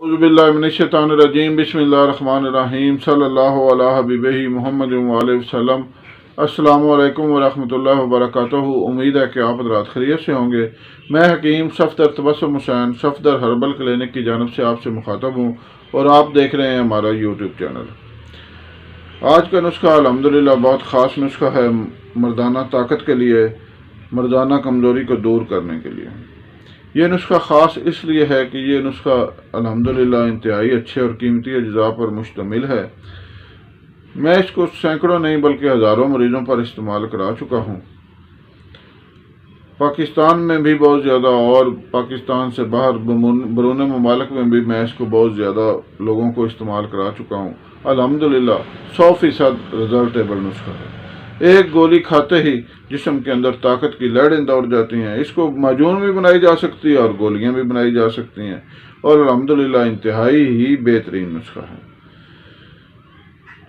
औज़ुबिल्लाहिमिनश्शैतानिर्रजीम बिस्मिल्लाहिर्रहमानिर्रहीम सल्लल्लाहु अला हबीबिही मुहम्मद व आलिहि वसल्लम। अस्सलामु अलैकुम वरहमतुल्लाहि वबरकातुहू। उम्मीद है कि आप हज़रात खैरियत से होंगे। मैं हकीम सफदर तबस्सुम हुसैन सफदर हर्बल क्लिनिक की जानिब से आपसे मुखातब हूँ और आप देख रहे हैं हमारा यूट्यूब चैनल। आज का नुस्खा अल्हम्दुलिल्लाह बहुत ख़ास नुस्खा है मर्दाना ताकत के लिए, मर्दाना कमज़ोरी को दूर करने के लिए। ये नुस्खा ख़ास इसलिए है कि ये नुस्खा अल्हम्दुलिल्लाह इंतहाई अच्छे और कीमती अज्जा पर मुश्तमिल है। मैं इसको सैकड़ों नहीं बल्कि हज़ारों मरीज़ों पर इस्तेमाल करा चुका हूँ। पाकिस्तान में भी बहुत ज़्यादा और पाकिस्तान से बाहर बरून ममालिक में भी मैं इसको बहुत ज़्यादा लोगों को इस्तेमाल करा चुका हूँ। अल्हम्दुलिल्लाह 100% रिजल्टेबल नुस्खा है। एक गोली खाते ही जिस्म के अंदर ताकत की लहरें दौड़ जाती हैं। इसको माजून भी बनाई जा सकती है और गोलियां भी बनाई जा सकती हैं और अल्हम्दुलिल्लाह इंतहाई ही बेहतरीन नुस्खा है।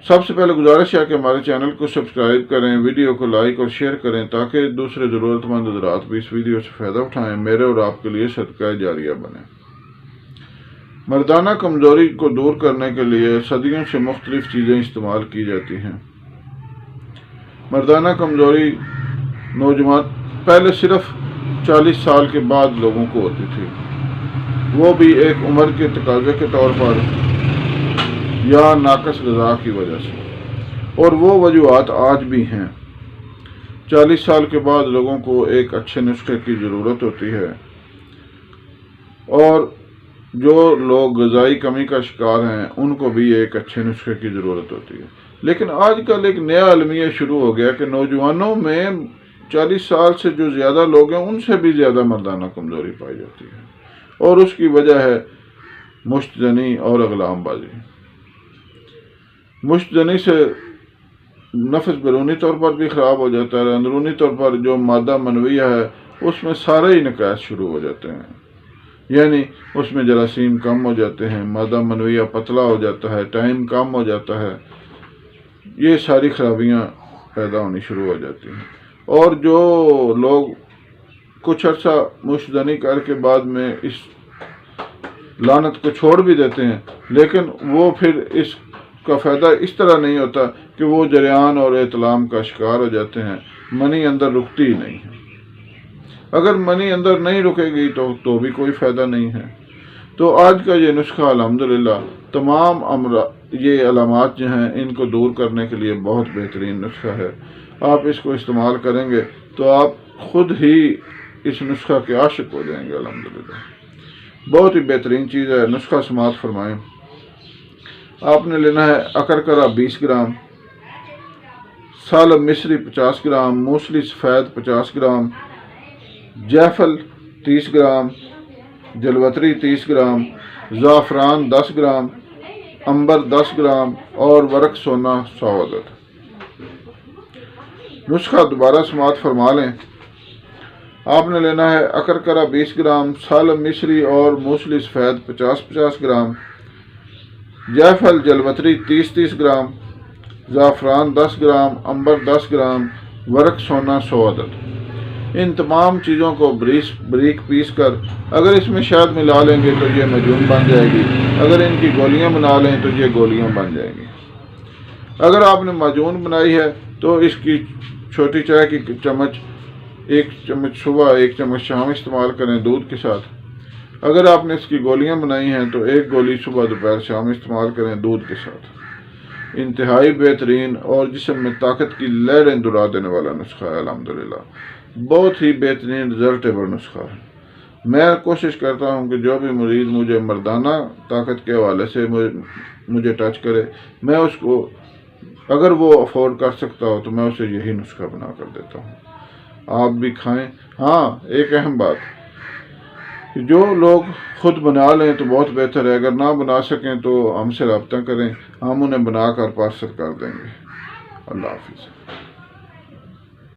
सबसे पहले गुजारिश है कि हमारे चैनल को सब्सक्राइब करें, वीडियो को लाइक और शेयर करें ताकि दूसरे ज़रूरतमंद हज़रात भी इस वीडियो से फ़ायदा उठाएँ, मेरे और आपके लिए सदका जारिया बने। मर्दाना कमज़ोरी को दूर करने के लिए सदियों से मुख्तलिफ़ चीज़ें इस्तेमाल की जाती हैं। मर्दाना कमज़ोरी नौजवान पहले सिर्फ 40 साल के बाद लोगों को होती थी, वो भी एक उम्र के तकाजे के तौर पर या नाकस ग़िज़ा की वजह से, और वो वजूहात आज भी हैं। 40 साल के बाद लोगों को एक अच्छे नुस्खे की ज़रूरत होती है और जो लोग ग़िज़ाई कमी का शिकार हैं उनको भी एक अच्छे नुस्खे की ज़रूरत होती है। लेकिन आजकल एक नया अलमिया शुरू हो गया कि नौजवानों में 40 साल से जो ज़्यादा लोग हैं उनसे भी ज़्यादा मर्दाना कमज़ोरी पाई जाती है और उसकी वजह है मुश्तजनी और अगलामबाजी। मुश्तजनी से नफ्स बैरूनी तौर पर भी ख़राब हो जाता है, अंदरूनी तौर पर जो मादा मनविया है उसमें सारे ही नकायत शुरू हो जाते हैं, यानी उसमें जरासीम कम हो जाते हैं, मादा मनविया पतला हो जाता है, टाइम कम हो जाता है, ये सारी खराबियां पैदा होनी शुरू हो जाती हैं। और जो लोग कुछ अर्सा मुश्तजनी करके बाद में इस लानत को छोड़ भी देते हैं, लेकिन वो फिर इसका फ़ायदा इस तरह नहीं होता कि वो जरियान और एतलाम का शिकार हो जाते हैं। मनी अंदर रुकती ही नहीं है। अगर मनी अंदर नहीं रुकेगी तो भी कोई फ़ायदा नहीं है। तो आज का ये नुस्खा अल्हम्दुलिल्लाह तमाम ये अलामात जो हैं इनको दूर करने के लिए बहुत बेहतरीन नुस्खा है। आप इसको इस्तेमाल करेंगे तो आप ख़ुद ही इस नुस्खा के आशिक हो जाएंगे। अल्हम्दुलिल्लाह बहुत ही बेहतरीन चीज़ है। नुस्खा समात फरमाएँ। आपने लेना है अकरकरा 20 ग्राम, सालब मिस्री 50 ग्राम, मूसली सफ़ेद 50 ग्राम, जायफल 30 ग्राम, जलवतरी 30 ग्राम, ज़ाफ़रान 10 ग्राम, अंबर 10 ग्राम और वरक सोना 100 अदद। नुस्खा दोबारा समात फरमा लें। आपने लेना है अकरकरा 20 ग्राम, सालब मिस्री और मूसली सफ़ेद 50-50 ग्राम, जायफल जलवतरी 30-30 ग्राम, ज़ाफ़रान 10 ग्राम, अंबर 10 ग्राम, वरक सोना 100 अदद। इन तमाम चीज़ों को बारीक पीस कर अगर इसमें शहद मिला लेंगे तो ये मजून बन जाएगी। अगर इनकी गोलियां बना लें तो ये गोलियां बन जाएंगी। अगर आपने माजून बनाई है तो इसकी छोटी चाय की चम्मच 1 चम्मच सुबह 1 चम्मच शाम इस्तेमाल करें दूध के साथ। अगर आपने इसकी गोलियां बनाई हैं तो 1 गोली सुबह दोपहर शाम इस्तेमाल करें दूध के साथ। इंतहाई बेहतरीन और जिस्म में ताकत की लहरें दुरा देने वाला नुस्खा है। अल्हम्दुलिल्लाह बहुत ही बेहतरीन रिजल्टेबल नुस्खा है। मैं कोशिश करता हूं कि जो भी मरीज़ मुझे मर्दाना ताकत के हवाले से मुझे टच करे, मैं उसको अगर वो अफोर्ड कर सकता हो तो मैं उसे यही नुस्खा बना कर देता हूं। आप भी खाएं। हाँ, एक अहम बात, जो लोग खुद बना लें तो बहुत बेहतर है, अगर ना बना सकें तो हमसे रब्ता करें, हम उन्हें बनाकर पार्सल कर देंगे। अल्लाह हाफिज़।